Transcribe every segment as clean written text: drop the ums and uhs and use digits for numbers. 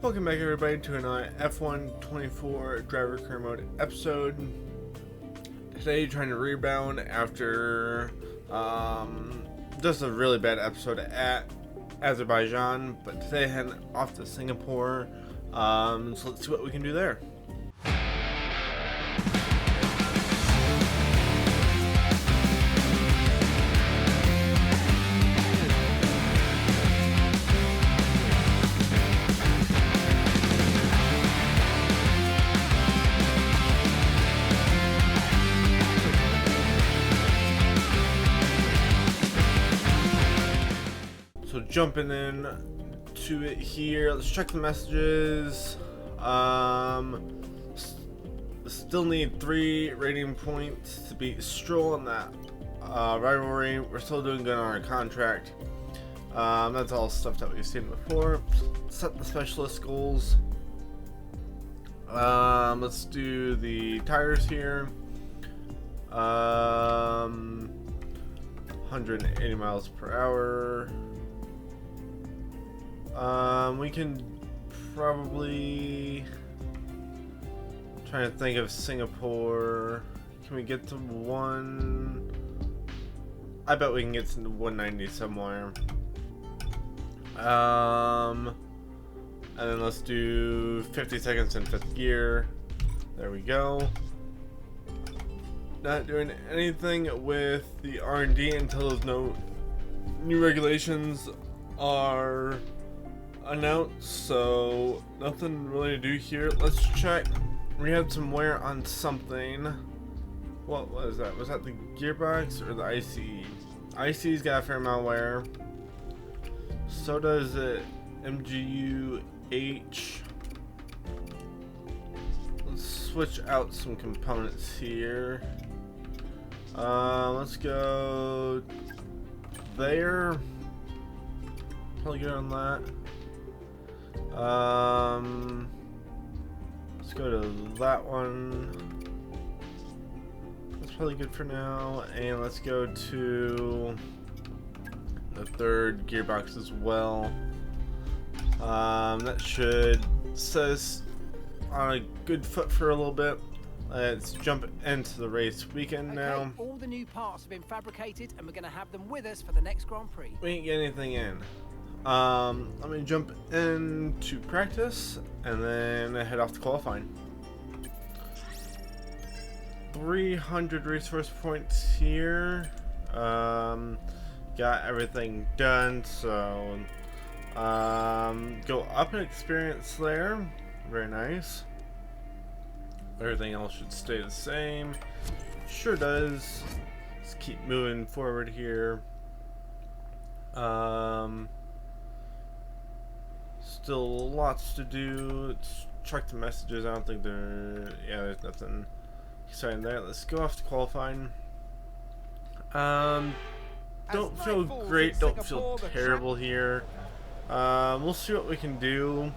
Welcome back everybody to another F1 24 driver career mode episode. Today trying to rebound after just a really bad episode at Azerbaijan, but today heading off to Singapore, so let's see what we can do there. So jumping in to it here, let's check the messages. Still need 3 rating points to beat Stroll in that rivalry. We're still doing good on our contract. That's all stuff that we've seen before. Set the specialist goals. Let's do the tires here. 180 miles per hour. We can probably try to think of Singapore. Can we get to one? I bet we can get to 190 somewhere. And then let's do 50 seconds in 5th gear. There we go. Not doing anything with the R&D until those new regulations are announced, so nothing really to do here. Let's check. We had some wear on something. What was that? Was that the gearbox or the ICE? ICE's got a fair amount of wear. So does the MGU-H. Let's switch out some components here. Let's go there. Probably good on that. Let's go to that one. That's probably good for now. And let's go to the 3rd gearbox as well. That should set us on a good foot for a little bit. Let's jump into the race weekend now. All the new parts have been fabricated and we're going to have them with us for the next Grand Prix. We ain't get anything in. Let me jump into practice and then head off to qualifying. 300 resource points here. Got everything done, so go up in experience there. Very nice. Everything else should stay the same. Sure does. Let's keep moving forward here. Still lots to do. Let's check the messages. I don't think there's nothing exciting there. Let's go off to qualifying. Don't feel great, don't feel terrible here. We'll see what we can do.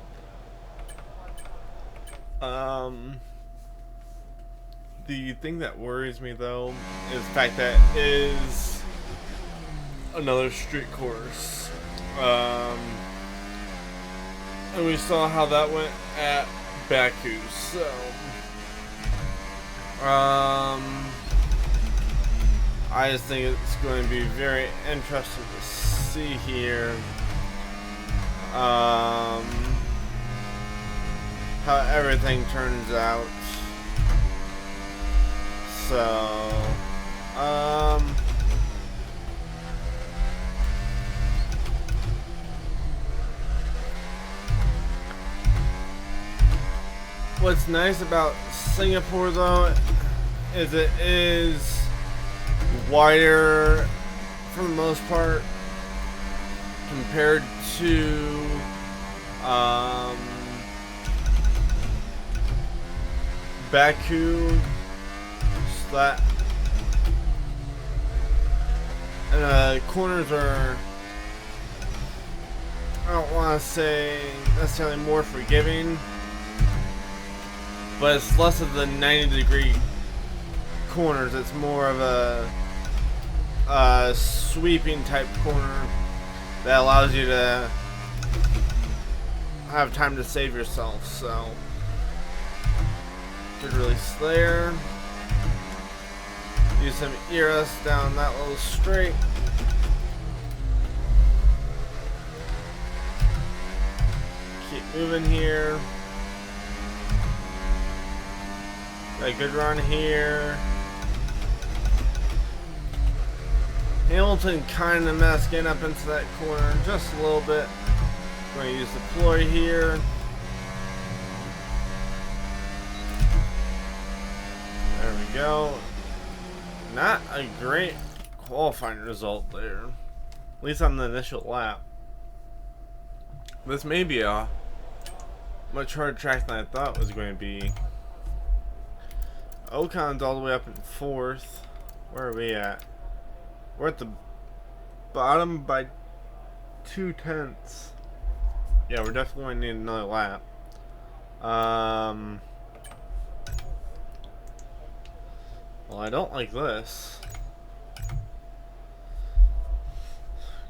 The thing that worries me though is the fact that it is another street course. And we saw how that went at Baku, so I just think it's going to be very interesting to see here how everything turns out. So what's nice about Singapore though is it is wider for the most part compared to Baku. So that and the corners are, I don't want to say necessarily more forgiving, but it's less of the 90-degree corners. It's more of a sweeping type corner that allows you to have time to save yourself. So good release there. Use some ERS down that little straight. Keep moving here. Got a good run here. Hamilton kind of messed getting up into that corner just a little bit. Going to use deploy here. There we go. Not a great qualifying result there, at least on the initial lap. This may be a much harder track than I thought it was going to be. Ocon's all the way up in 4th. Where are we at? We're at the bottom by 2/10. Yeah, we're definitely going to need another lap. Well, I don't like this.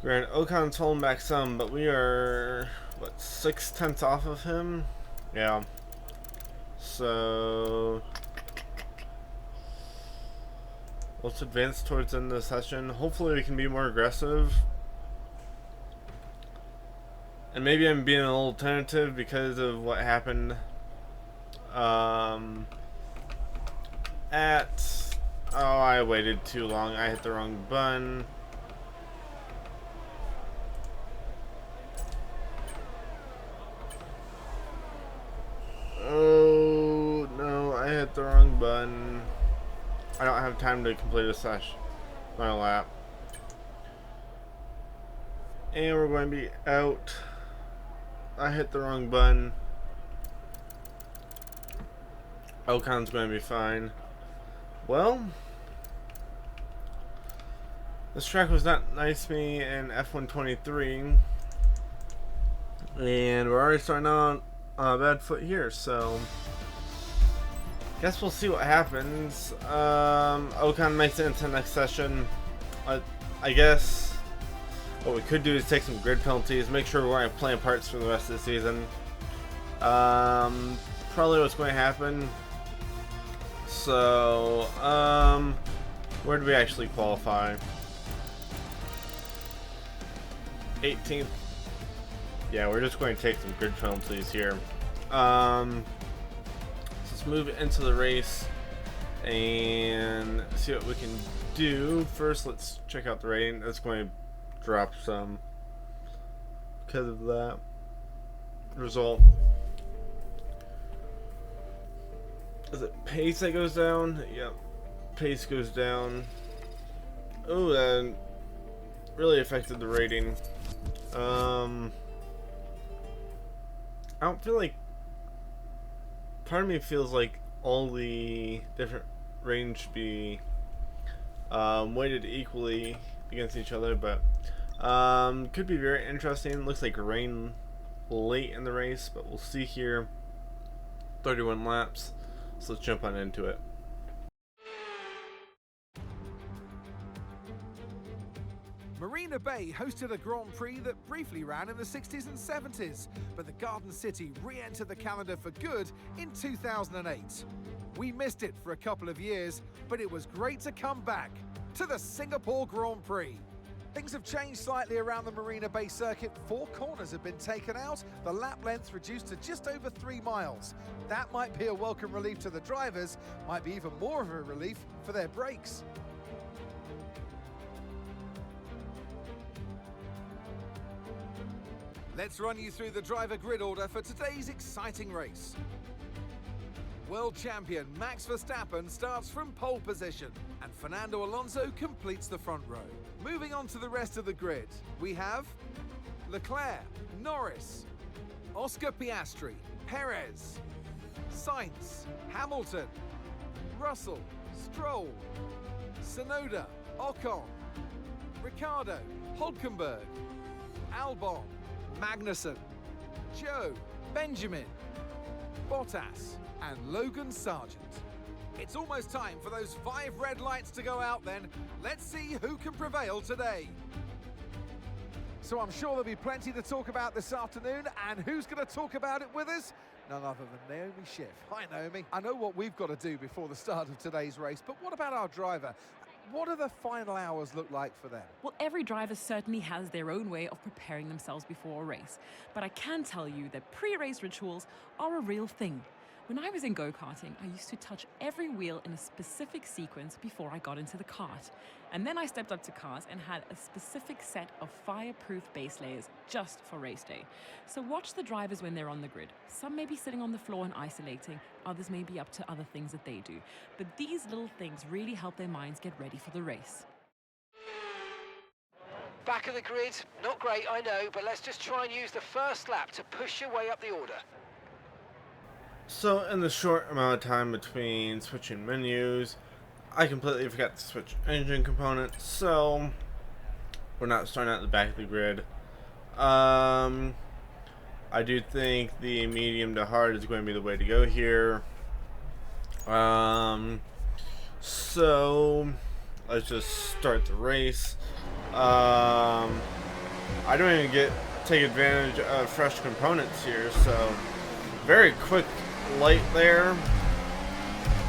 Granted, Ocon's holding back some, but we are, what, 6/10 off of him? Yeah. So let's advance towards the end of the session. Hopefully we can be more aggressive. And maybe I'm being a little tentative because of what happened oh, I waited too long. I hit the wrong button. Oh no, I hit the wrong button. I don't have time to complete a session. My lap. And we're going to be out. I hit the wrong button. Ocon's going to be fine. Well, this track was not nice to me in F123. And we're already starting on a bad foot here, so guess we'll see what happens. Ocon makes it into the next session. I guess what we could do is take some grid penalties, make sure we're playing parts for the rest of the season. Probably what's going to happen. So, where did we actually qualify? 18th. Yeah, we're just going to take some grid penalties here. Let's move into the race and see what we can do. First, let's check out the rating. That's going to drop some because of that result. Is it pace that goes down? Yep, pace goes down. Oh, that really affected the rating. I don't feel like, part of me feels like all the different ratings should be weighted equally against each other, but could be very interesting. Looks like rain late in the race, but we'll see here. 31 laps. So let's jump on into it. Marina Bay hosted a Grand Prix that briefly ran in the 60s and 70s, but the Garden City re-entered the calendar for good in 2008. We missed it for a couple of years, but it was great to come back to the Singapore Grand Prix. Things have changed slightly around the Marina Bay circuit. 4 corners have been taken out, the lap length reduced to just over 3 miles. That might be a welcome relief to the drivers, might be even more of a relief for their brakes. Let's run you through the driver grid order for today's exciting race. World champion Max Verstappen starts from pole position, and Fernando Alonso completes the front row. Moving on to the rest of the grid, we have Leclerc, Norris, Oscar Piastri, Perez, Sainz, Hamilton, Russell, Stroll, Tsunoda, Ocon, Ricciardo, Hülkenberg, Albon, Magnussen, Joe, Benjamin, Bottas, and Logan Sargent. It's almost time for those 5 red lights to go out then. Let's see who can prevail today. So I'm sure there'll be plenty to talk about this afternoon, and who's going to talk about it with us? None other than Naomi Schiff. Hi, Naomi. I know what we've got to do before the start of today's race, but what about our driver? What do the final hours look like for them? Well, every driver certainly has their own way of preparing themselves before a race, but I can tell you that pre-race rituals are a real thing. When I was in go-karting, I used to touch every wheel in a specific sequence before I got into the kart. And then I stepped up to cars and had a specific set of fireproof base layers just for race day. So watch the drivers when they're on the grid. Some may be sitting on the floor and isolating, others may be up to other things that they do. But these little things really help their minds get ready for the race. Back of the grid, not great, I know, but let's just try and use the first lap to push your way up the order. So in the short amount of time between switching menus, I completely forgot to switch engine components, so we're not starting at the back of the grid. I do think the medium to hard is going to be the way to go here. So let's just start the race. I don't even take advantage of fresh components here, so very quick light there.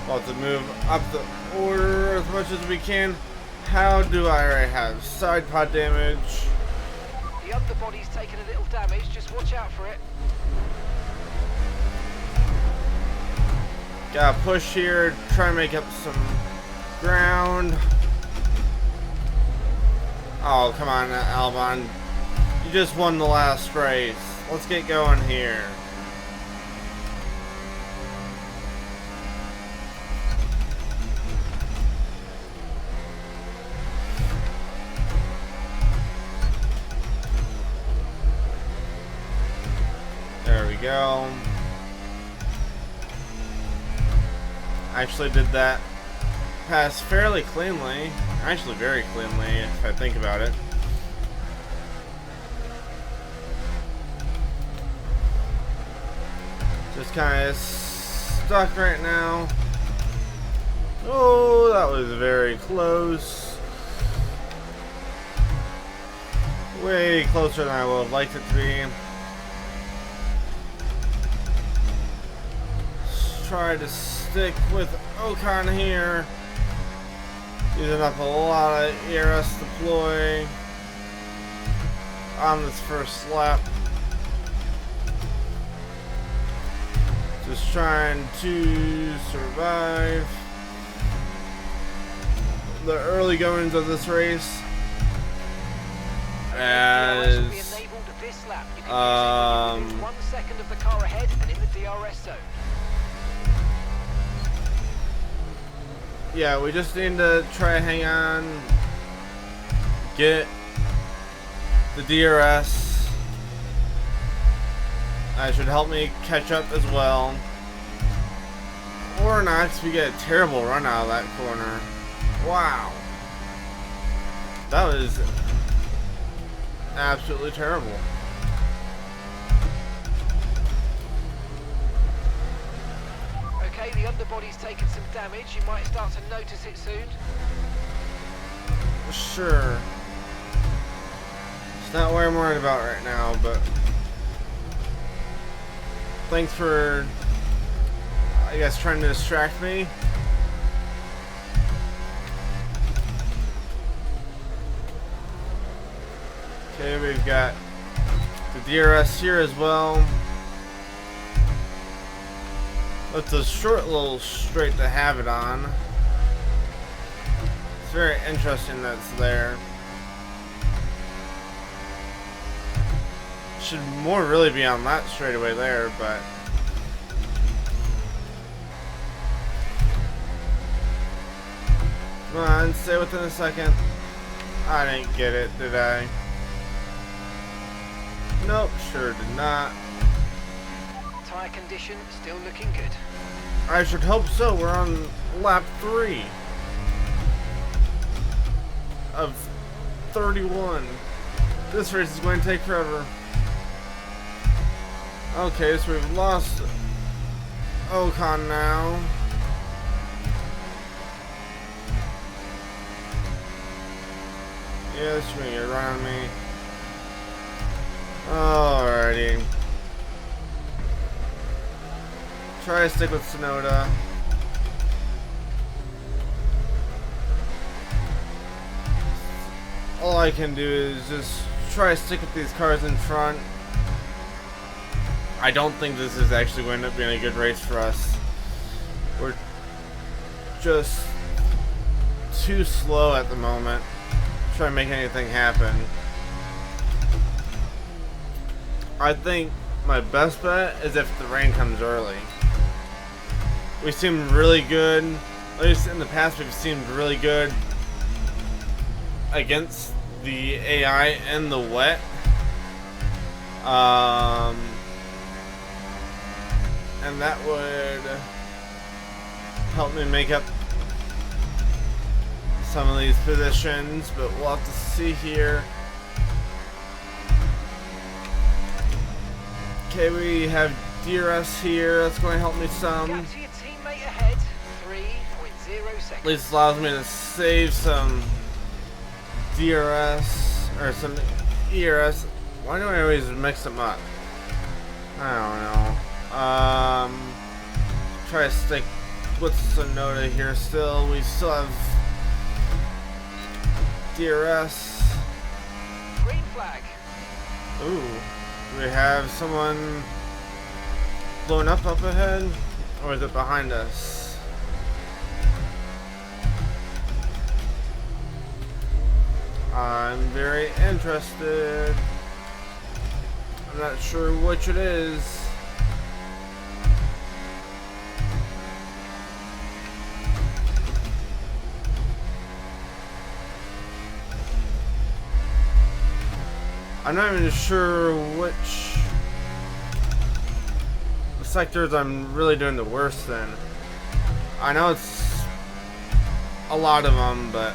We'll have to move up the order as much as we can. How do I already have side pod damage? The underbody's taken a little damage, just watch out for it. Gotta push here, try and make up some ground. Oh, come on, Albon. You just won the last race. Let's get going here. There we go. I actually did that pass fairly cleanly. Actually very cleanly, if I think about it. Just kind of stuck right now. Oh, that was very close. Way closer than I would have liked it to be. Try to stick with Ocon here. Using up a lot of ERS deploy on this first lap. Just trying to survive the early goings of this race. As 1 second of the car ahead and in the DRS zone. Yeah, we just need to try to hang on, get the DRS. That should help me catch up as well. Or not, 'cause we get a terrible run out of that corner. Wow. That was absolutely terrible. Okay, the underbody's taken some damage. You might start to notice it soon. Sure. It's not what I'm worried about right now, but thanks for, I guess, trying to distract me. Okay, we've got the DRS here as well. That's a short little straight to have it on. It's very interesting that's there. Should more really be on that straightaway there, but come on, stay within a second. I didn't get it, did I? Nope, sure did not. Tyre condition still looking good. I should hope so. We're on lap 3 of 31. This race is going to take forever. Okay, so we've lost Ocon now. Yeah, this is going to get around me. Alrighty. Try to stick with Sonoda. All I can do is just try to stick with these cars in front. I don't think this is actually going to end up being a good race for us. We're just too slow at the moment. Try to make anything happen. I think my best bet is if the rain comes early. We seem really good. At least in the past, we've seemed really good against the AI and the wet. And that would help me make up some of these positions, but we'll have to see here. Okay, we have DRS here. That's going to help me some. Gap to your teammate ahead, 3.0 seconds. At least allows me to save some DRS or some ERS. Why do I always mix them up? I don't know. Try to stick with Sonoda here still. We still have DRS. Green flag. Ooh. Do we have someone blowing up ahead? Or is it behind us? I'm very interested. I'm not sure which it is. I'm not even sure which sectors I'm really doing the worst in. I know it's a lot of them, but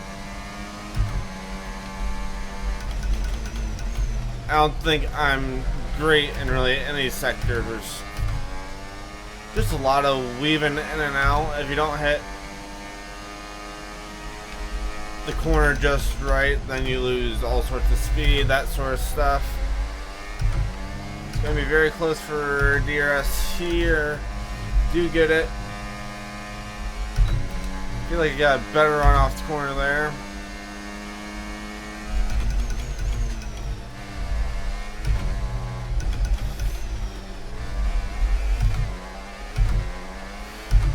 I don't think I'm great in really any sector. There's just a lot of weaving in and out. If you don't hit the corner just right, then you lose all sorts of speed, that sort of stuff. It's going to be very close for DRS here. Do get it. I feel like you got a better run off the corner there.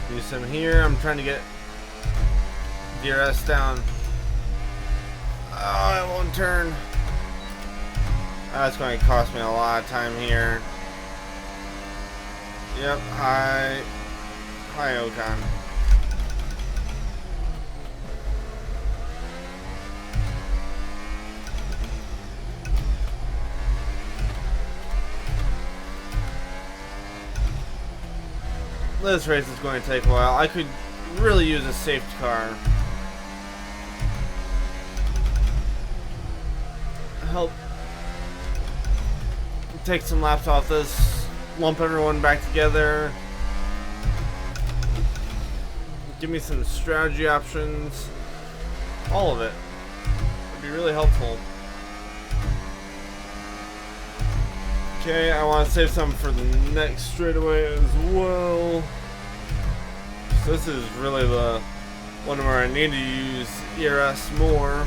Do some here. I'm trying to get DRS down. Oh, it won't turn. That's going to cost me a lot of time here. Yep, high Ocon. This race is going to take a while. I could really use a safety car. Help take some laps off this, lump everyone back together, give me some strategy options, all of it would be really helpful. Okay, I want to save some for the next straightaway as well. So this is really the one where I need to use ERS more.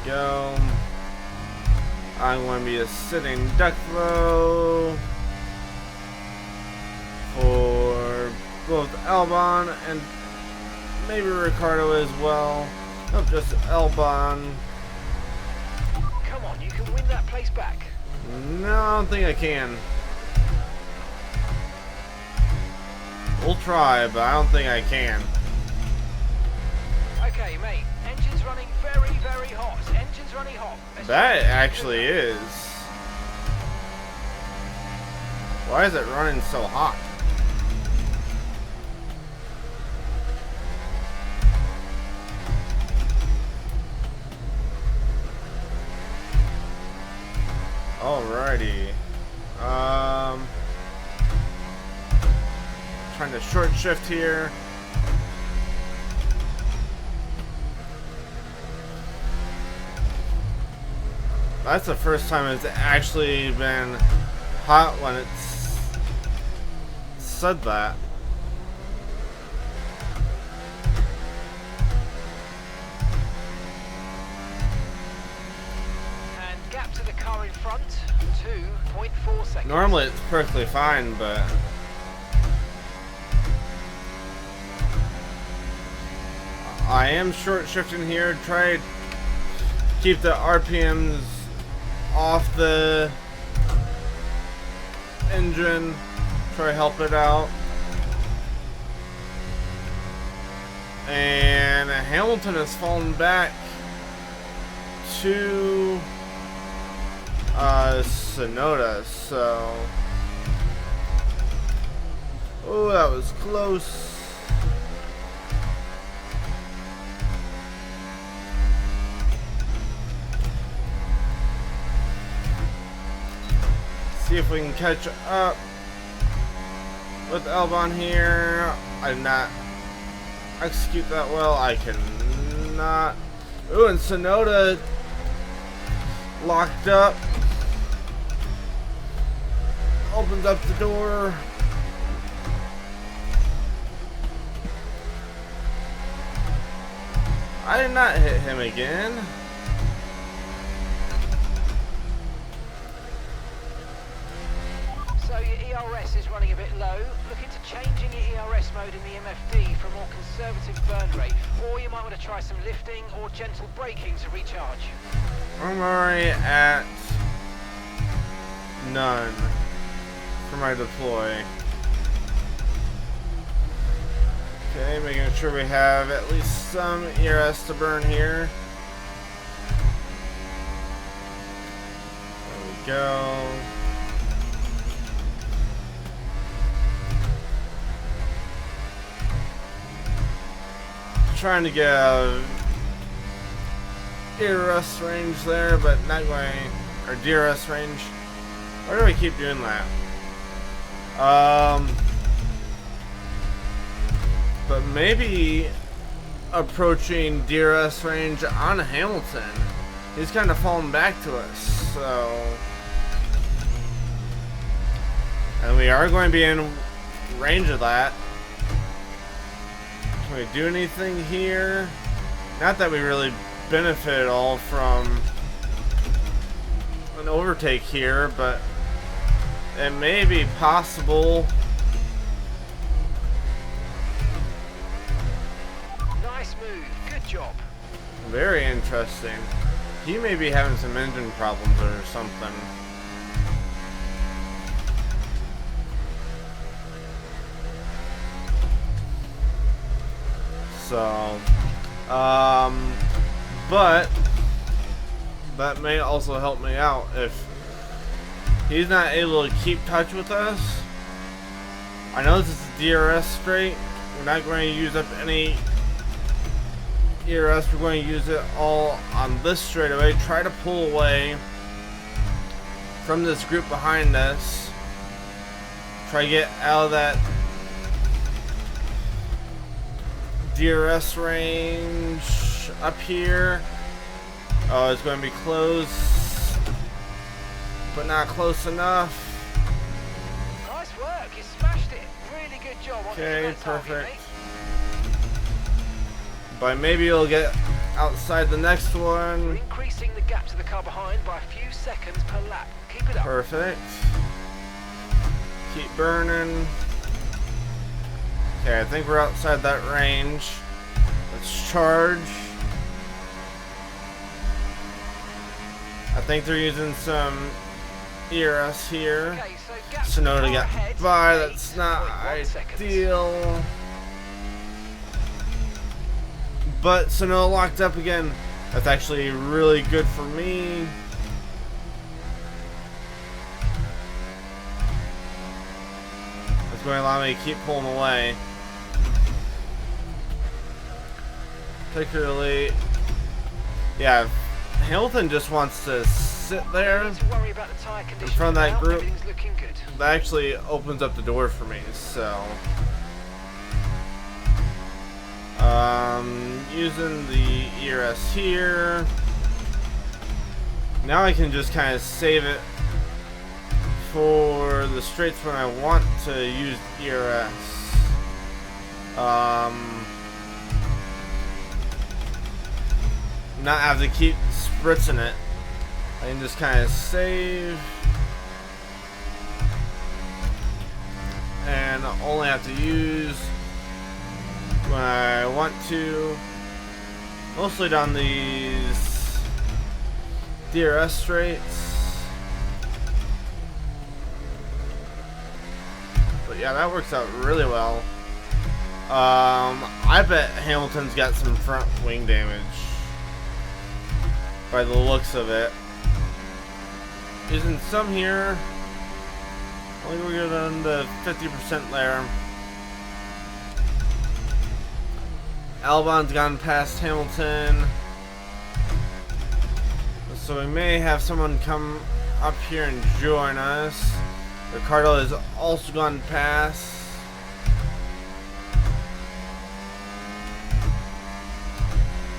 Go. I'm going to be a sitting duck throw for both Albon and maybe Ricardo as well. Not just Albon. Come on, you can win that place back. No, I don't think I can. We'll try, but I don't think I can. Okay, mate. Engine's running very, very hot. Engine's running hot. That actually is. Why is it running so hot? Alrighty. Trying to short shift here. That's the first time it's actually been hot when it's said that. And gap to the car in front, 2.4 seconds. Normally it's perfectly fine, but I am short shifting here. Try to keep the RPMs off the engine. Try to help it out. And Hamilton has fallen back to Sonoda, so oh, that was close. See if we can catch up with Albon here. I did not execute that well. I cannot. Ooh, and Sonoda locked up. Opens up the door. I did not hit him again. So your ERS is running a bit low. Look into changing your ERS mode in the MFD for a more conservative burn rate, or you might want to try some lifting or gentle braking to recharge. I'm already at none for my deploy. Okay, making sure we have at least some ERS to burn here. There we go. Trying to get a ERS range there, but not going, or DRS range. Why do I keep doing that? But maybe approaching DRS range on Hamilton. He's kind of falling back to us, so. And we are going to be in range of that. Can we do anything here? Not that we really benefit at all from an overtake here, but it may be possible. Nice move, good job. Very interesting. He may be having some engine problems or something. So, but that may also help me out if he's not able to keep touch with us. I know this is DRS straight. We're not going to use up any ERS. We're going to use it all on this straightaway. Try to pull away from this group behind us. Try to get out of that DRS range up here. Oh, it's going to be close, but not close enough. Nice work, you smashed it. Really good job. Okay, perfect. But maybe you'll get outside the next You're one. increasing the gap to the car behind by a few seconds per lap. Keep it up. Perfect. Keep burning. Okay, I think we're outside that range. Let's charge. I think they're using some ERS here. Okay, so gap to Sonoda the car got ahead, by. That's not 8.1 seconds. ideal. But Sonoda locked up again. That's actually really good for me. It's going to allow me to keep pulling away. Particularly, yeah, if Hamilton just wants to sit there Don't need to worry about the tyre in conditions front of that now. group. Everything's looking good. That actually opens up the door for me, so using the ERS here, Now I can just kind of save it for the straights when I want to use ERS. Not have to keep spritzing it. I can just kind of save and only have to use when I want to. Mostly down these DRS straights. But yeah, that works out really well. I bet Hamilton's got some front wing damage by the looks of it. Using some here. I think we're good on the 50% there. Albon's gone past Hamilton. So we may have someone come up here and join us. Ricardo has also gone past.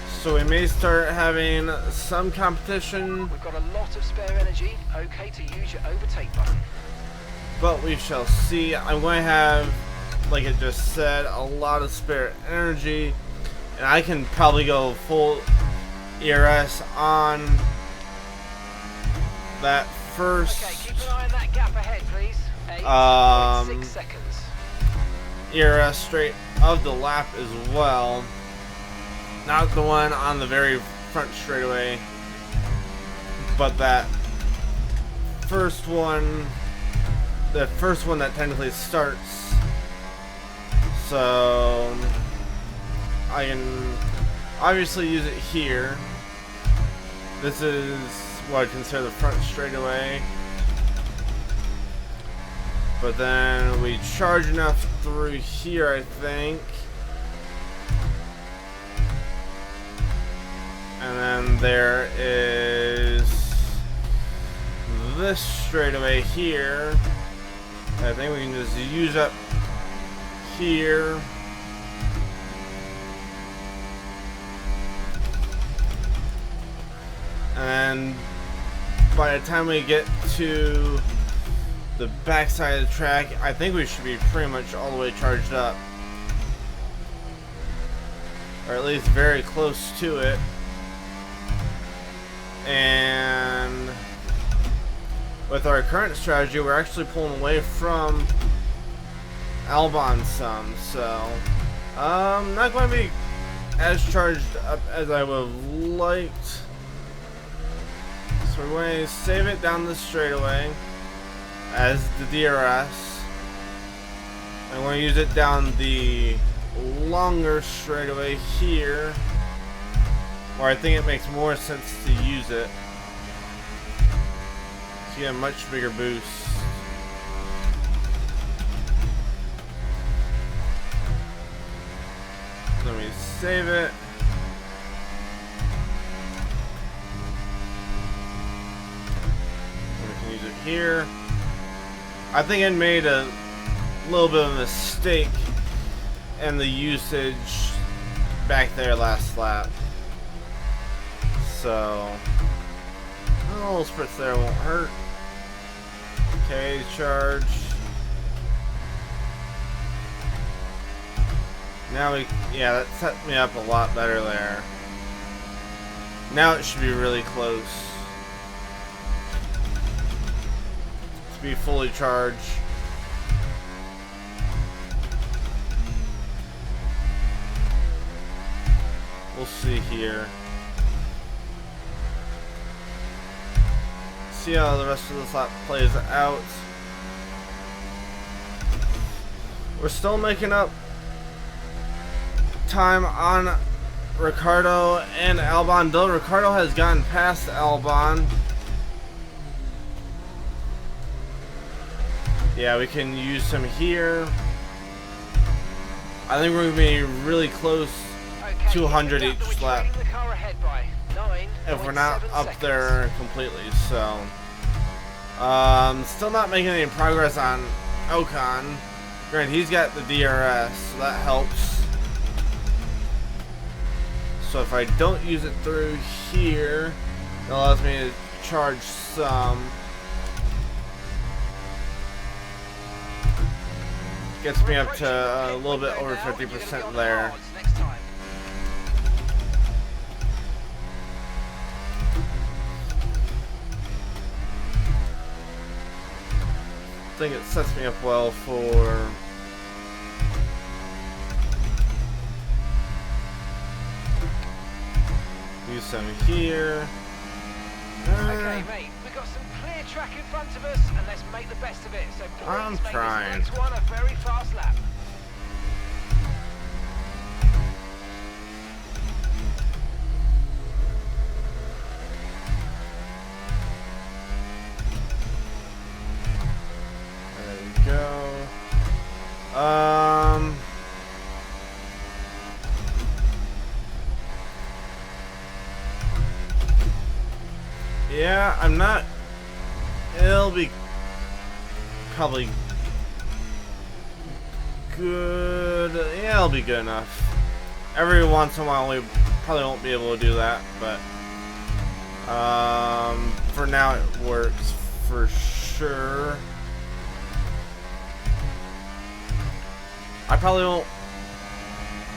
So we may start having some competition. We've got a lot of spare energy. Okay to use your overtake button. But we shall see. I'm going to have, like it just said, a lot of spare energy. And I can probably go full ERS on that first. Okay, keep an eye on that gap ahead, please. 8.6 seconds. ERS straight of the lap as well. Not the one on the very front straightaway, but that first one, the first one that technically starts. So I can obviously use it here. This is what I consider the front straightaway. But then we charge enough through here, I think. And then there is this straightaway here. I think we can just use up here. And by the time we get to the back side of the track, I think we should be pretty much all the way charged up. Or at least very close to it. And with our current strategy, we're actually pulling away from Albon some, so not going to be as charged up as I would have liked. So we're going to save it down the straightaway as the DRS. I'm going to use it down the longer straightaway here, where I think it makes more sense to use it to get a much bigger boost. Let me save it. We can use it here. I think I made a little bit of a mistake in the usage back there last lap. So a little spritz there won't hurt. Okay, charge. Now yeah, that set me up a lot better there. Now it should be really close to be fully charged. We'll see here. See how the rest of this lap plays out. We're still making up time on Ricardo and Albon, though Ricardo has gotten past Albon. Yeah, we can use some here. I think we're going to be really close to 100 each lap if we're not up there completely. So still not making any progress on Ocon. Granted, he's got the DRS, so that helps. So if I don't use it through here, it allows me to recharge some. Gets me up to a little bit over 50% there. I think it sets me up well for use some here. Okay, mate, we've got some clear track in front of us, and let's make the best of it. So please I'm make trying. this next one a very fast lap. There we go. Yeah, I'm not. It'll be probably good. Yeah, it'll be good enough. Every once in a while, we probably won't be able to do that, but for now, it works for sure. I probably won't.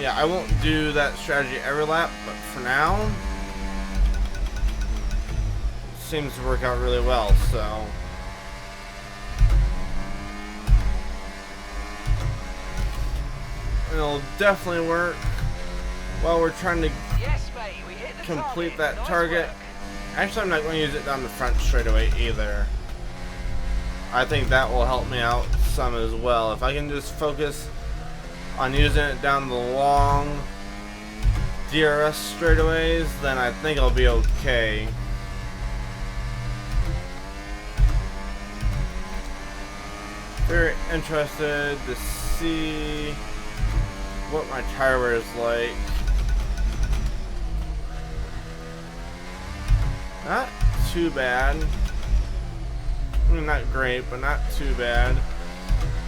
Yeah, I won't do that strategy every lap, but for now, seems to work out really well, so it'll definitely work while we're trying to complete that target. Actually, I'm not going to use it down the front straightaway either. I think that will help me out some as well. If I can just focus on using it down the long DRS straightaways, then I think I'll be okay. Very interested to see what my tire wear is like. Not too bad. I mean, not great, but not too bad.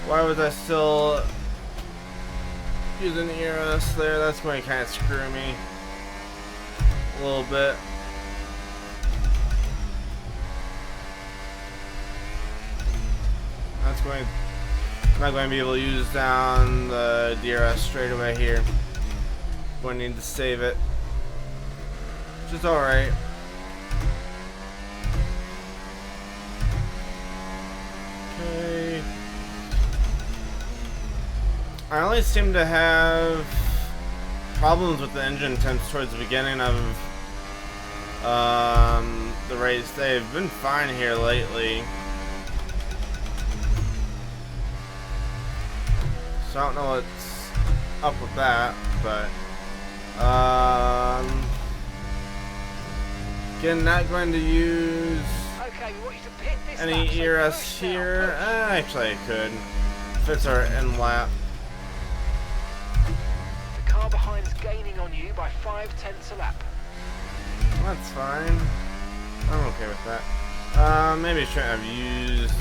Why was I still using the ERS there? That's going to kind of screw me a little bit. I'm not going to be able to use down the DRS straight away here. Going to need to save it, which is alright. Okay. I only seem to have problems with the engine temps towards the beginning of the race. They've been fine here lately. So I don't know what's up with that, but again, not going to use any ERS here. Actually, I could if it's our end lap. The car behind's gaining on you by 5/10 a lap. That's fine. I'm okay with that. Maybe I shouldn't have used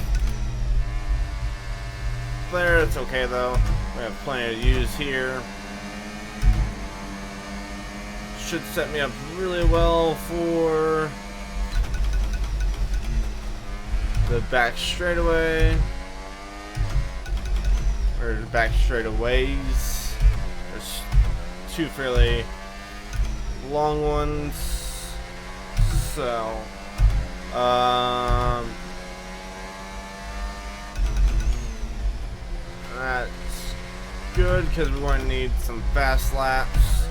there. It's okay though. We have plenty to use here. Should set me up really well for the back straightaway, or the back straightaways. There's two fairly long ones, so that's good because we're going to need some fast laps,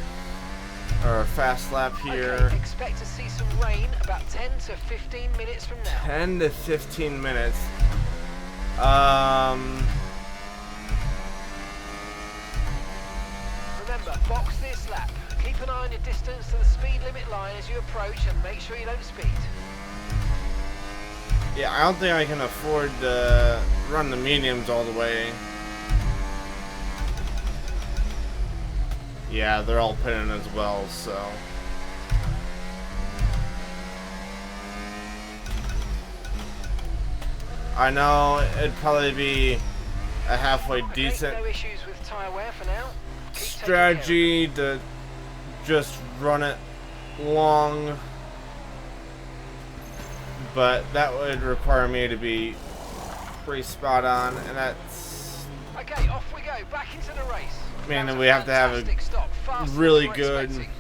or a fast lap here. Okay, expect to see some rain about 10 to 15 minutes from now. 10 to 15 minutes. Remember, box this lap. Keep an eye on your distance to the speed limit line as you approach, and make sure you don't speed. Yeah, I don't think I can afford to run the mediums all the way. Yeah, they're all put in as well, so. I know it'd probably be a halfway decent no issues with tire wear for now. strategy to just run it long but that would require me to be pretty spot on, and that's... Okay, off we go, back into the race. Man, That was we have to have a fantastic stop, faster than really we were good expecting.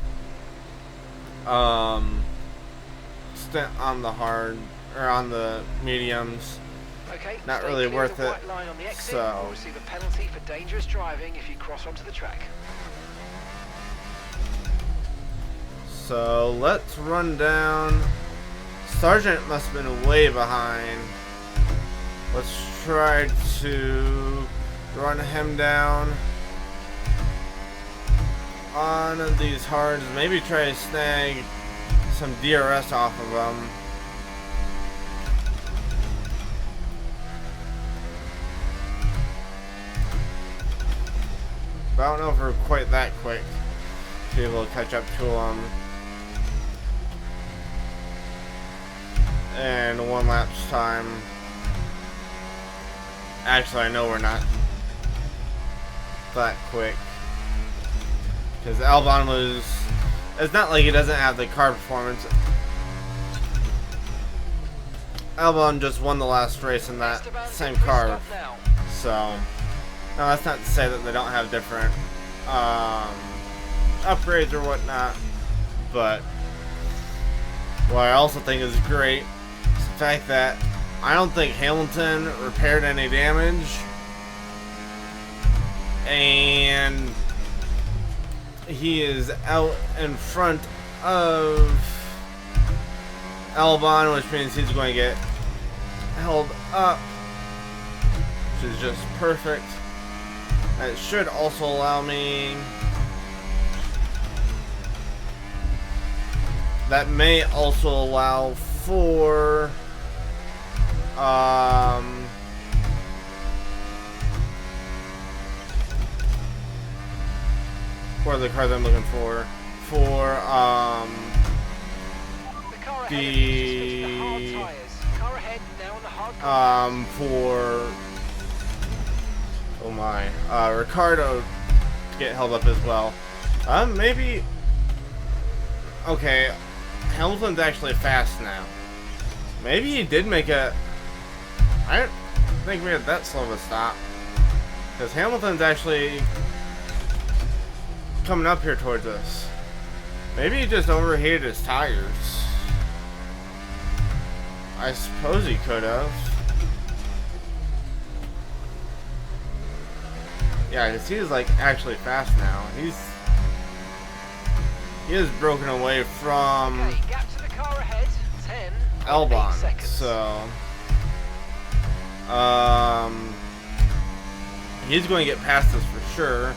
stint on the hard, or on the mediums. Okay, Not stay really clear worth of the it, white line on the exit, so- or receive a penalty for dangerous driving if you cross onto the track. So let's run down. Sergeant must have been way behind. Let's try to run him down on these hards. Maybe try to snag some DRS off of them. But I don't know if we're quite that quick to be able to catch up to them. And one lap's time. Actually, I know we're not that quick. Because Albon was... It's not like he doesn't have the car performance. Albon just won the last race in that same car. So, no, that's not to say that they don't have different upgrades or whatnot. But what I also think is great is the fact that I don't think Hamilton repaired any damage. And he is out in front of Albon, which means he's going to get held up, which is just perfect. And it should also allow me... That may also allow for... what are the cards I'm looking for? For, The car ahead of you just fitting the hard tyres. Car ahead now on the hard for... Oh my. Ricardo to get held up as well. Maybe... Okay. Hamilton's actually fast now. Maybe he did make a... I don't think we had that slow of a stop. Because Hamilton's actually coming up here towards us. Maybe he just overheated his tires. I suppose he could have. Yeah, because he's like actually fast now. He is broken away from Okay, gap to the car ahead. 10. Albon. 8 seconds. So he's going to get past us for sure.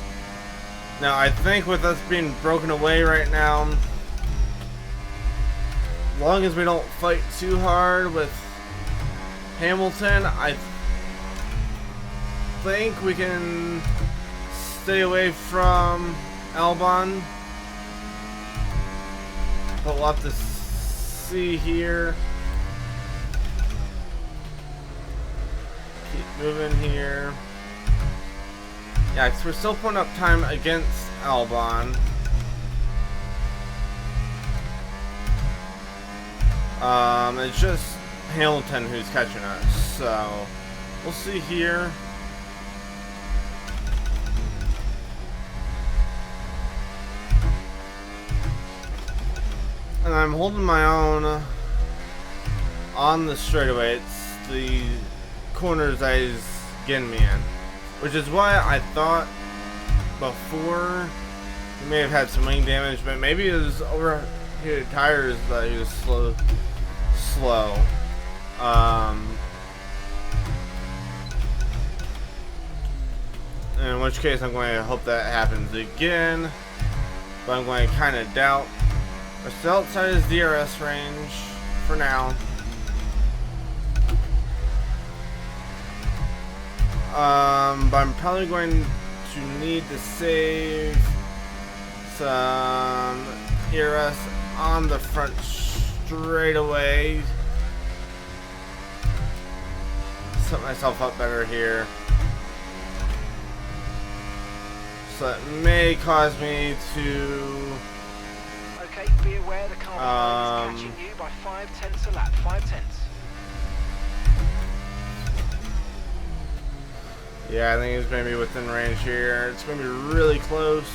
Now I think with us being broken away right now, as long as we don't fight too hard with Hamilton, I think we can stay away from Albon. But we'll have to see here. Keep moving here. Yeah, because we're still putting up time against Albon. It's just Hamilton who's catching us. So, we'll see here. And I'm holding my own on the straightaway. It's the corners that he's getting me in. Which is why I thought before he may have had some wing damage, but maybe it was overheated tires that he was slow. In which case I'm going to hope that happens again. But I'm going to kind of doubt. We're still outside his DRS range for now. But I'm probably going to need to save some DRS on the front straightaway. Set myself up better here. So it may cause me to... Okay, be aware the car behind is catching you by 5/10 a lap. 5/10. Yeah, I think he's going to be within range here. It's going to be really close.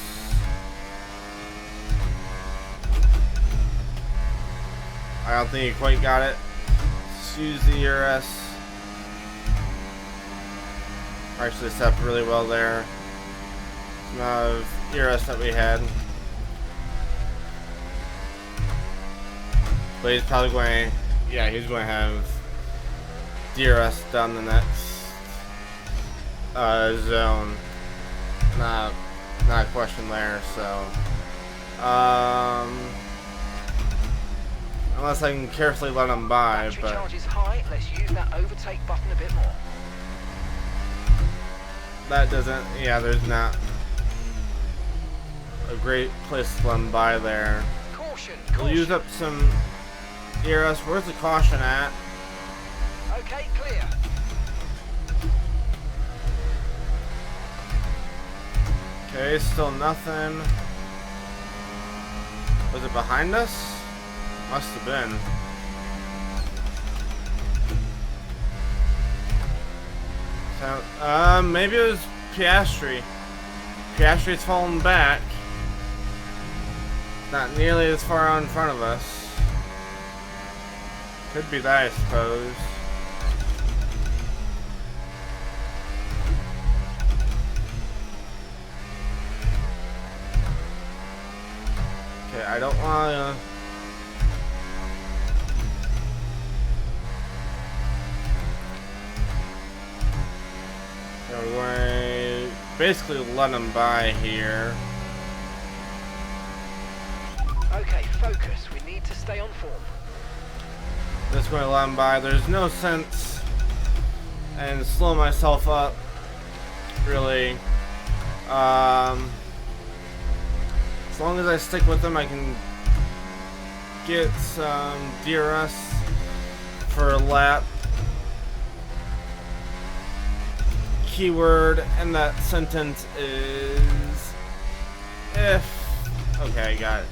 I don't think he quite got it. Let's use the ERS. Actually set up really well there. Some of ERS that we had. But he's probably going to, yeah, he's going to have DRS down the next zone. Not a question there, so unless I can carefully let him by. Battery But charge is high. Let's use that overtake button a bit more. that doesn't, yeah, there's not a great place to let him by there. Caution, We'll caution. use up some ERS. Where's the caution at? Okay, clear. Okay, still nothing. Was it behind us? Must have been. So, maybe it was Piastri. Piastri's falling back. Not nearly as far out in front of us. Could be that, I suppose. Okay, I don't want to... We're going to basically let him by here. Okay, focus. We need to stay on form. Just going to let him by. There's no sense in slowing myself up, really. As long as I stick with him, I can get some DRS for a lap. Keyword in that sentence is if. Okay, got it.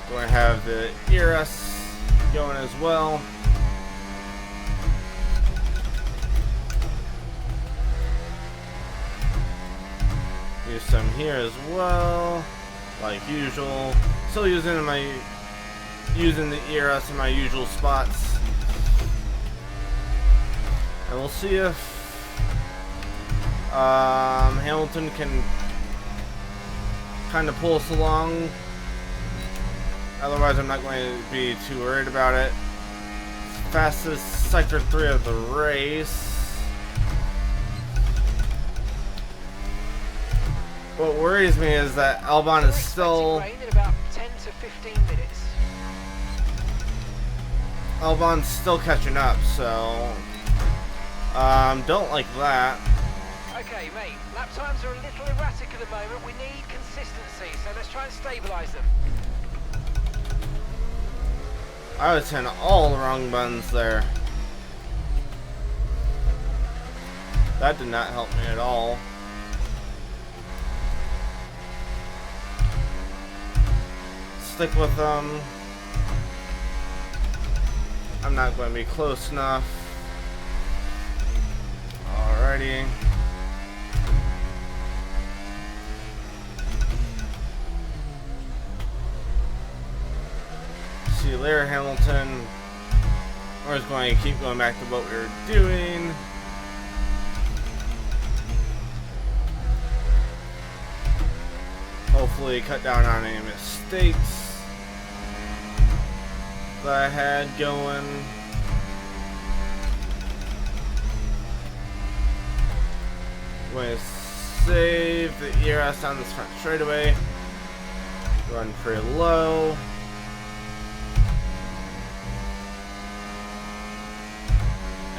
Going to have the ERS going as well. Use some here as well, like usual. Still using the ERS in my usual spots. And we'll see if Hamilton can kind of pull us along. Otherwise, I'm not going to be too worried about it. Fastest sector 3 of the race. What worries me is that Albon is still... Rain in about 10 to 15 minutes. Albon's still catching up, so... don't like that. Okay, mate. Lap times are a little erratic at the moment. We need consistency, so let's try and stabilise them. I was hitting all the wrong buttons there. That did not help me at all. Stick with them. I'm not going to be close enough. Alrighty. See you later, Hamilton. We're just going to keep going back to what we were doing. Hopefully cut down on any mistakes that I had going. I'm going to save the ERS on this front straightaway. Run pretty low.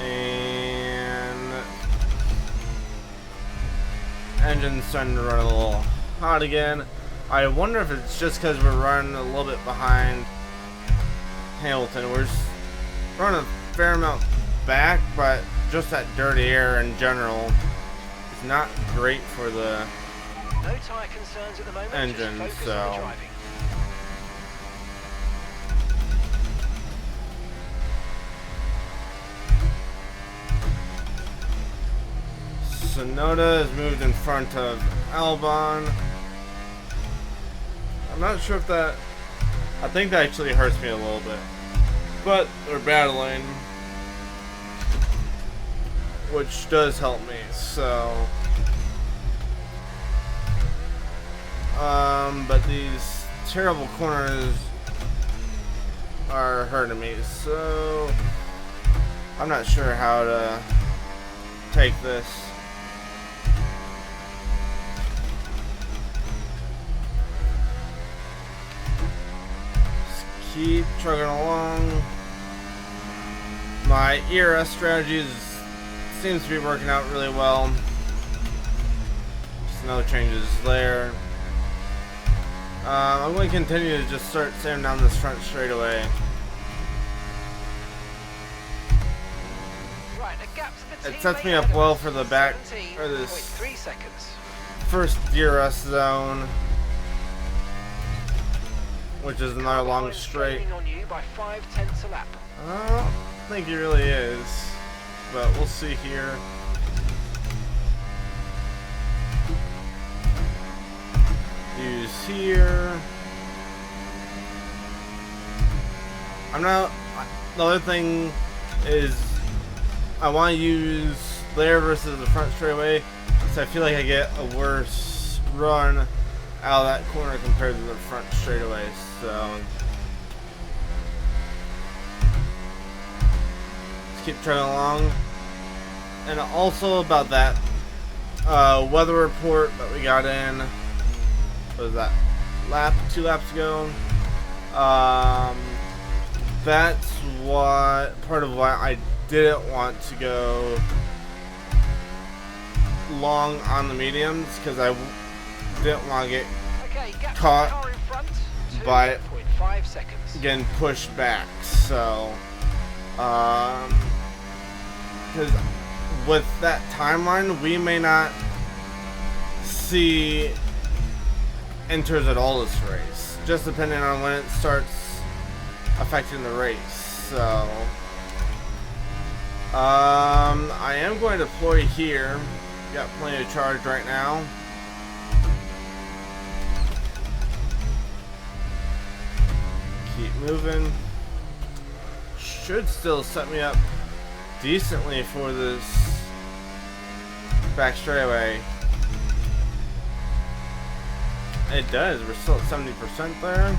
And engine's starting to run a little hot again. I wonder if it's just because we're running a little bit behind Hamilton. We're just running a fair amount back, but just that dirty air in general is not great for the No tyre concerns at the moment. engine, just focus on the so driving. Sonoda is moved in front of Albon. I'm not sure if that... I think that actually hurts me a little bit. But they're battling, which does help me, so... but these terrible corners are hurting me, so... I'm not sure how to take this. Just keep trucking along. My ERS strategy seems to be working out really well. Just no changes there. I'm going to continue to just start staring down this front straightaway. Right, a gap to the It sets me up well for the back, or this 3 seconds. first DRS zone, which is another long straight. On you by 5/10 a lap. I don't think he really is, but we'll see here. Use here. I'm not. The other thing is, I want to use there versus the front straightaway, so I feel like I get a worse run out of that corner compared to the front straightaway. So let's keep trucking along. And also about that weather report that we got in. What was that? 2 laps ago. That's what part of why I didn't want to go long on the mediums, because I didn't want to get caught by getting pushed back. So, because with that timeline, we may not see enters at all this race, just depending on when it starts affecting the race. So I am going to deploy here. Got plenty of charge right now. Keep moving. Should still set me up decently for this back straightaway. It does. We're still at 70% there.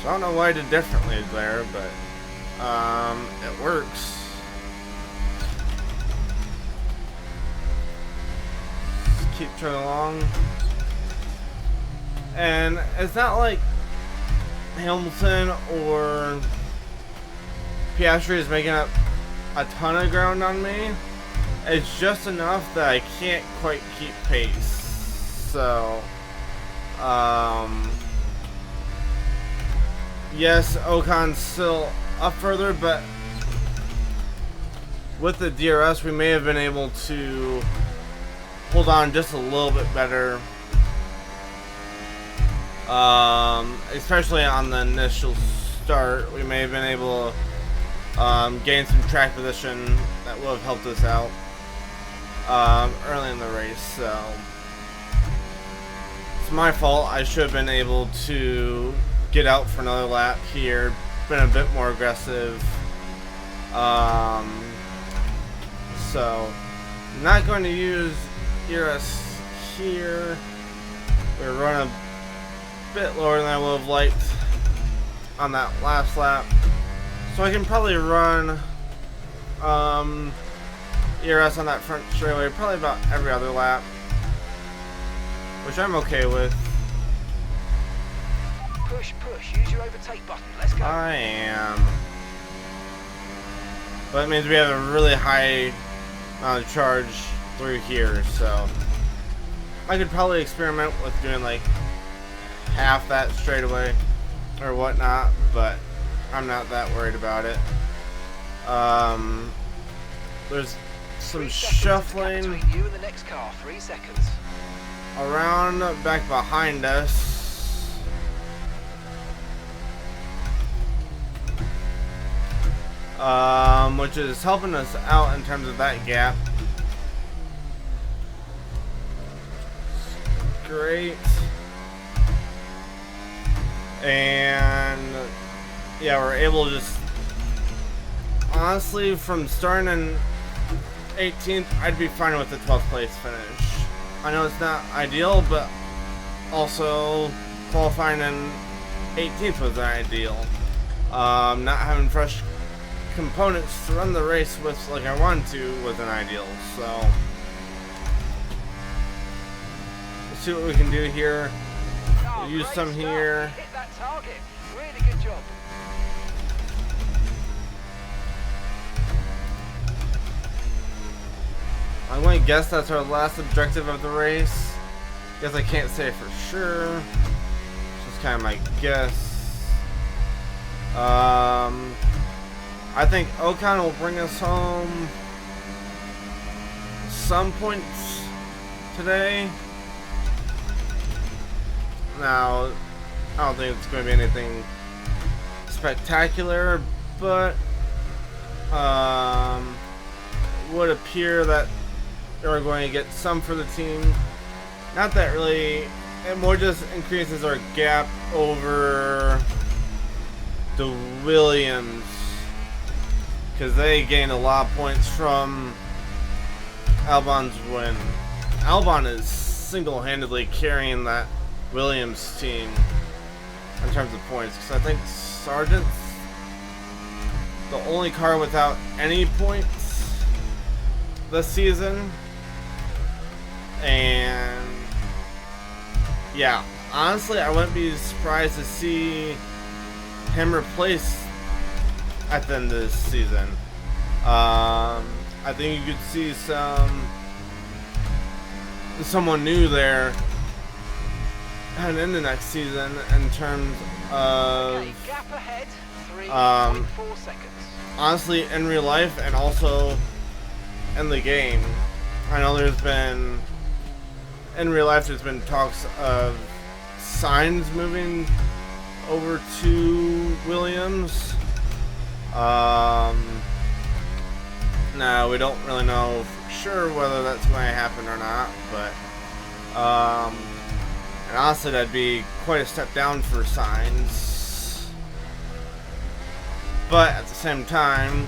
So I don't know why I did differently there, but it works. Just keep trucking along. And it's not like Hamilton or Piastri is making up a ton of ground on me. It's just enough that I can't quite keep pace. So, yes, Ocon's still up further, but with the DRS, we may have been able to hold on just a little bit better, especially on the initial start. We may have been able to gain some track position that would have helped us out early in the race. So it's my fault. I should have been able to get out for another lap here, been a bit more aggressive. So I'm not going to use ERS here. We're running a bit lower than I would have liked on that last lap, so I can probably run ERS on that front straightaway probably about every other lap, which I'm okay with. Push, use your overtake button, let's go. I am. But it means we have a really high amount of charge through here, so I could probably experiment with doing like half that straightaway or whatnot, but I'm not that worried about it. There's some shuffling you and the next car. 3 seconds. around back behind us. Which is helping us out in terms of that gap. great. And yeah, we're able to just, honestly, from starting in 18th, I'd be fine with the 12th place finish. I know it's not ideal, but also qualifying in 18th was ideal. Not having fresh components to run the race with like I wanted to wasn't ideal. So let's see what we can do here. We'll use some here. Hit that target. Really good job. I'm going to guess that's our last objective of the race. Guess I can't say for sure. Just kind of my guess. I think Ocon will bring us home some points today. Now, I don't think it's going to be anything spectacular, but would appear that we're going to get some for the team. Not that really, it more just increases our gap over the Williams, because they gained a lot of points from Albon's win. Albon is single-handedly carrying that Williams team in terms of points, because I think Sargent's the only car without any points this season. And yeah, honestly, I wouldn't be surprised to see him replaced at the end of this season. I think you could see someone new there heading into next season in terms of Okay, gap ahead, 3.4 seconds. honestly in real life and also in the game. I know there's been in real life there's been talks of Sainz moving over to Williams. Now we don't really know for sure whether that's going to happen or not, but and honestly that'd be quite a step down for Sainz. But at the same time,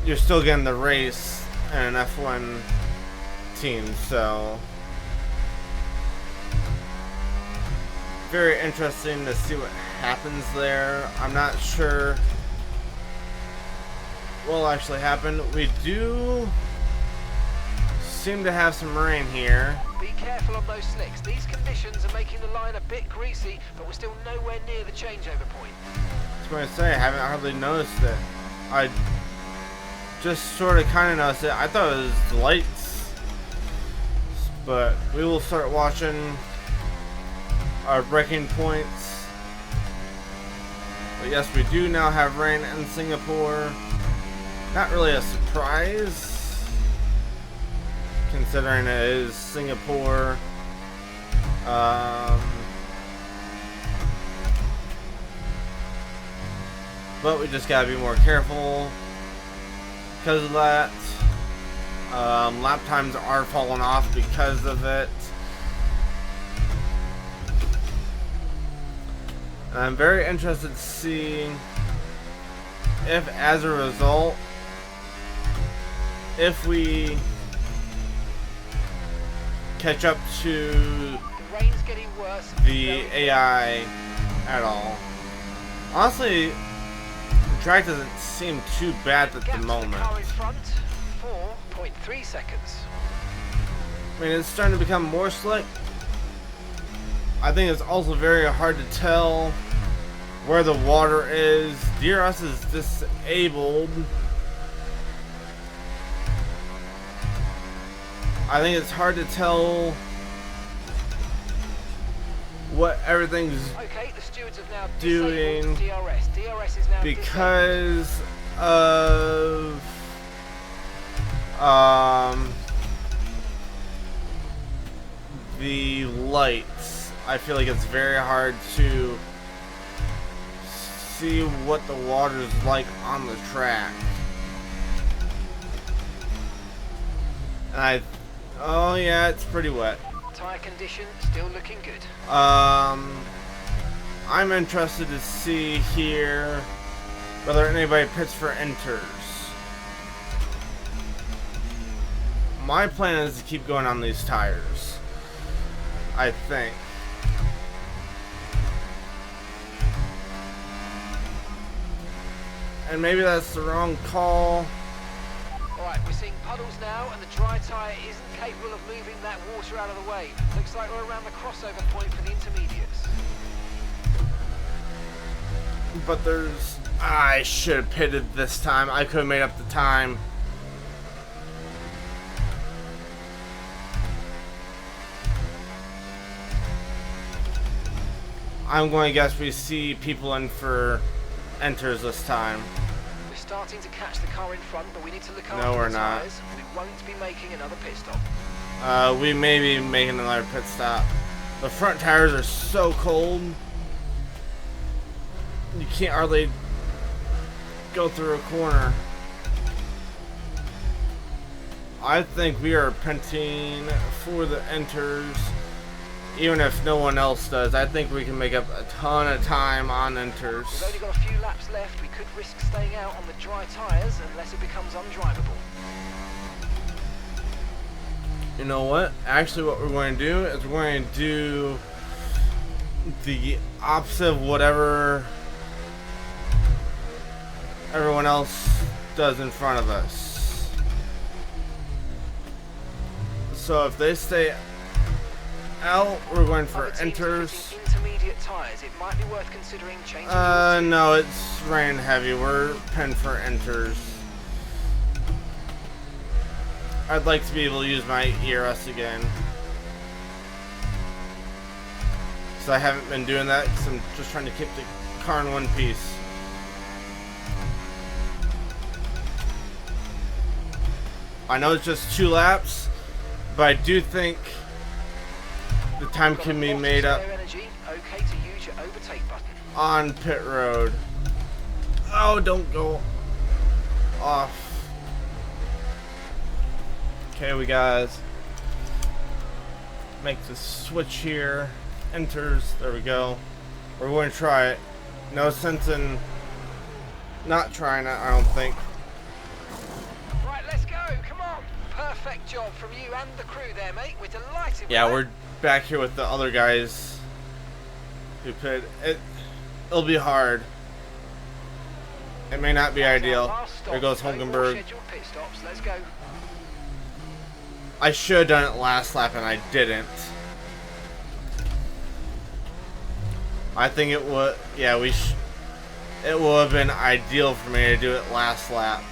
you're still getting the race in an F1 team, so very interesting to see what happens there. I'm not sure what will actually happen. We do seem to have some rain here. Be careful on those slicks. These conditions are making the line a bit greasy, but we're still nowhere near the changeover point. I was going to say, I haven't hardly noticed it. I just sort of kind of noticed it. I thought it was the lights, but we will start watching our breaking points. But yes, we do now have rain in Singapore. Not really a surprise, considering it is Singapore. But we just gotta be more careful because of that. Lap times are falling off because of it. And I'm very interested to see if, as a result, if we catch up to The rain's getting worse. the AI at all. Honestly, the track doesn't seem too bad at Gap the to moment. car in front, 4.3 seconds. I mean, it's starting to become more slick. I think it's also very hard to tell where the water is. DRS is disabled. I think it's hard to tell what everything's Okay, the stewards have now doing disabled DRS. DRS is now because of the lights. I feel like it's very hard to see what the water's like on the track. And oh yeah, it's pretty wet. Tyre condition still looking good. I'm interested to see here whether anybody pits for enters. My plan is to keep going on these tires, I think. And maybe that's the wrong call. Alright, we're seeing puddles now, and the dry tyre isn't capable of moving that water out of the way. Looks like we're around the crossover point for the intermediates. But there's... I should have pitted this time. I could have made up the time. I'm going to guess we see people in for enters this time. We're starting to catch the car in front, but we need to look after No, we're the not. tyres. We won't be making another pit stop. We may be making another pit stop. The front tires are so cold. You can't hardly go through a corner. I think we are pinting for the enters. Even if no one else does, I think we can make up a ton of time on enters. We've only got a few laps left. We could risk staying out on the dry tyres unless it becomes undrivable. You know what? Actually, what we're going to do is we're going to do the opposite of whatever everyone else does in front of us. So if they stay out, we're going for enters. Intermediate tyres. It might be worth considering changing. No, it's rain heavy. We're pinned for enters. I'd like to be able to use my ERS again. So I haven't been doing that because I'm just trying to keep the car in one piece. I know it's just 2 laps, but I do think the time can be made up Okay to use your overtake button. on pit road. Oh, don't go off. Okay, we guys make the switch here. Enters. There we go. We're going to try it. No sense in not trying it, I don't think. Right, let's go. Come on. Perfect job from you and the crew there, mate. We're delighted. Yeah, with we're back here with the other guys who pit. It'll be hard. It may not be ideal. There goes Hulkenberg. Pit stops. Let's go. I should have done it last lap and I didn't. I think it would. Yeah, it would have been ideal for me to do it last lap.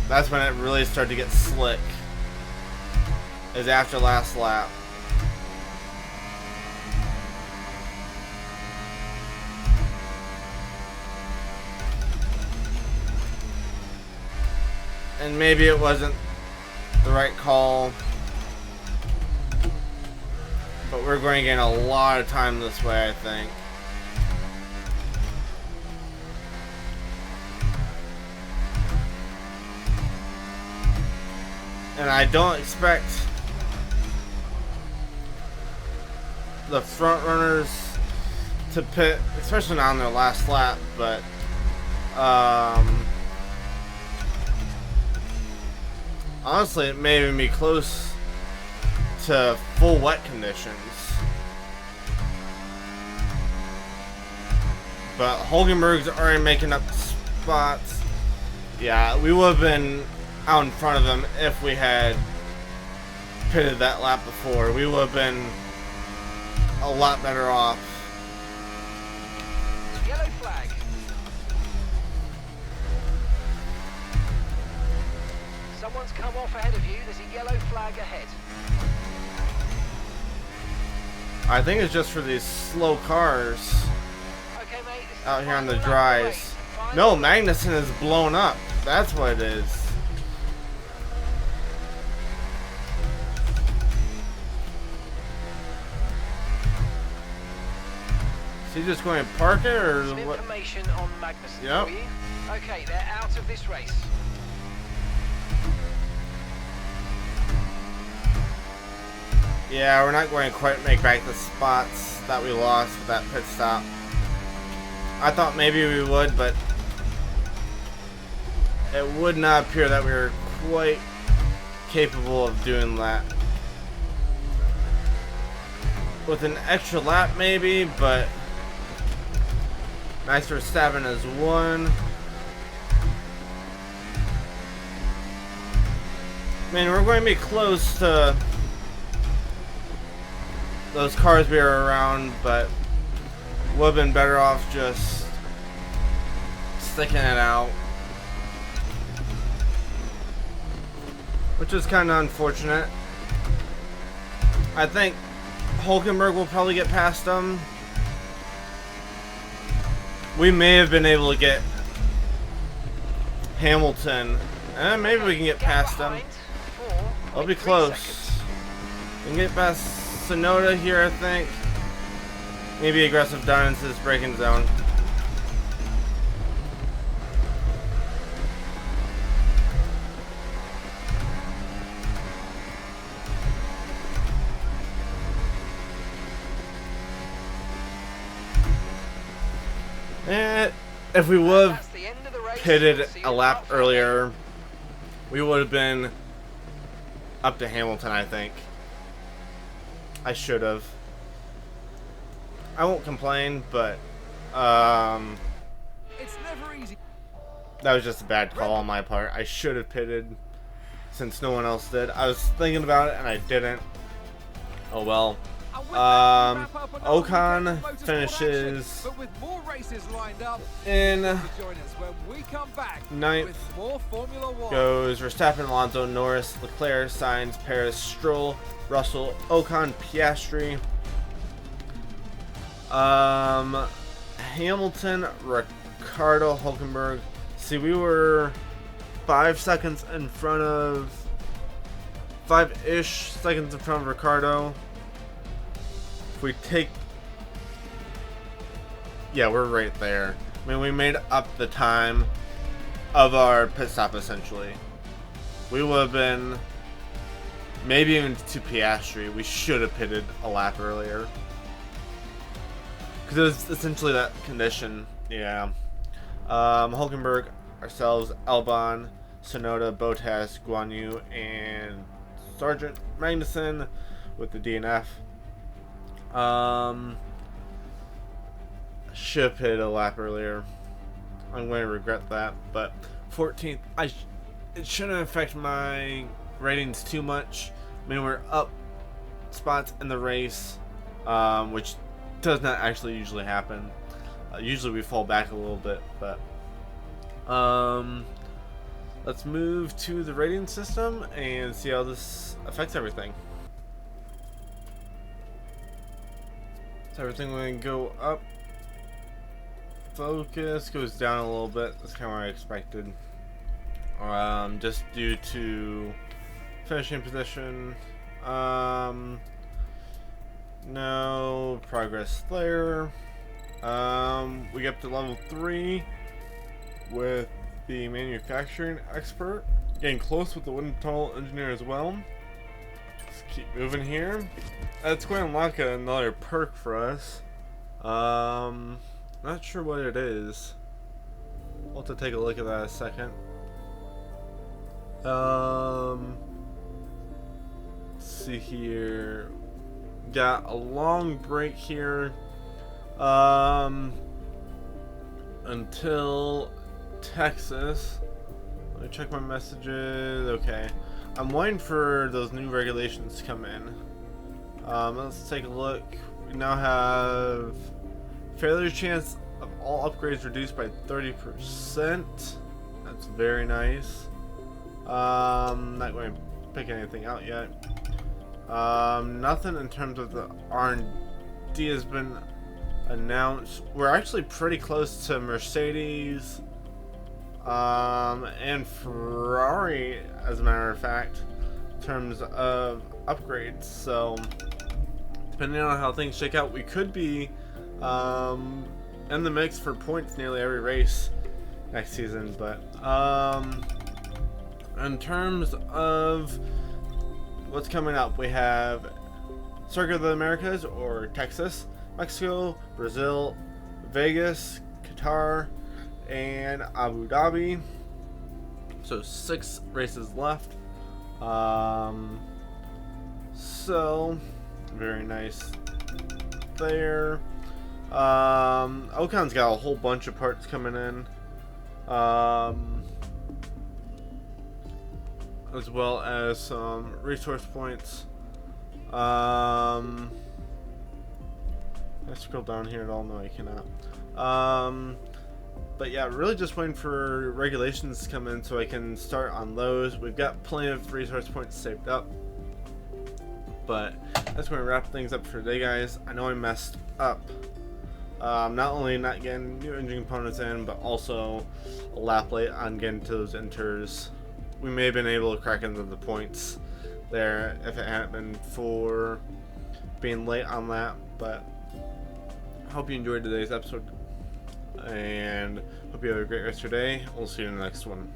That's when it really started to get slick. Is after last lap. And maybe it wasn't the right call, but we're going to gain a lot of time this way, I think. And I don't expect the front runners to pit, especially not on their last lap, but honestly, it may even be close to full wet conditions. But Hulkenberg's already making up spots. Yeah, we would have been out in front of him if we had pitted that lap before. We would have been a lot better off. Yellow flag. Someone's come off ahead of you. There's a yellow flag ahead. I think it's just for these slow cars Okay, mate. This is out here on the final lap of the dries. race. Final No, lap. Magnussen is blown up. That's what it is. Is he just going to park it or Some what? information on Magnussen Yep. for you. Okay, they're out of this race. Yeah, we're not going to quite make back the spots that we lost with that pit stop. I thought maybe we would, but it would not appear that we were quite capable of doing that. With an extra lap maybe, but Max Verstappen has won. I mean, we're going to be close to those cars we were around, but would have been better off just sticking it out. Which is kind of unfortunate. I think Hulkenberg will probably get past them. We may have been able to get Hamilton. And maybe we can get past them. I'll be close. We can get past Sonoda here, I think. Maybe aggressive down into this braking zone. If we would have pitted a lap earlier, we would have been up to Hamilton, I think. I should have. I won't complain, but It's never easy. that was just a bad call on my part. I should have pitted since no one else did. I was thinking about it and I didn't. Oh well. Ocon finishes in ninth. Goes Verstappen, Alonso, Norris, Leclerc, Sainz, Perez, Stroll, Russell, Ocon, Piastri, Hamilton, Ricardo, Hulkenberg. See, we were 5 seconds in front of 5-ish seconds in front of Ricardo. If we take, yeah, we're right there. I mean, we made up the time of our pit stop essentially. We would have been maybe even to Piastri. We should have pitted a lap earlier because it was essentially that condition. Yeah. Hulkenberg, ourselves, Albon, Sonoda, Bottas, Guan Yu, and Sergeant Magnussen with the DNF. Should have hit a lap earlier. I'm going to regret that, but 14th. It shouldn't affect my ratings too much. I mean, we're up spots in the race, which does not actually usually happen. Usually we fall back a little bit, but let's move to the rating system and see how this affects everything. Everything going to go up. Focus goes down a little bit. That's kind of what I expected. Just due to finishing position. No progress there. We get up to level 3 with the manufacturing expert. Getting close with the wind tunnel engineer as well. Let's keep moving here. That's going to unlock another perk for us. Not sure what it is. We'll have to take a look at that in a second. Let's see here. Got a long break here. Until Texas. Let me check my messages. Okay. I'm waiting for those new regulations to come in. Let's take a look. We now have failure chance of all upgrades reduced by 30%. That's very nice. Not going to pick anything out yet. Nothing in terms of the R&D has been announced. We're actually pretty close to Mercedes and Ferrari, as a matter of fact, in terms of upgrades. So depending on how things shake out, we could be in the mix for points nearly every race next season. But in terms of what's coming up, we have Circuit of the Americas, or Texas, Mexico, Brazil, Vegas, Qatar, and Abu Dhabi. So 6 races left. So very nice there. Ocon's got a whole bunch of parts coming in, as well as some resource points. Can I scroll down here at all? No, I cannot. But yeah, really just waiting for regulations to come in so I can start on those. We've got plenty of resource points saved up. But that's going to wrap things up for today, guys. I know I messed up. Not only not getting new engine components in, but also a lap late on getting to those inters. We may have been able to crack into the points there if it hadn't been for being late on that. But I hope you enjoyed today's episode, and hope you have a great rest of your day. We'll see you in the next one.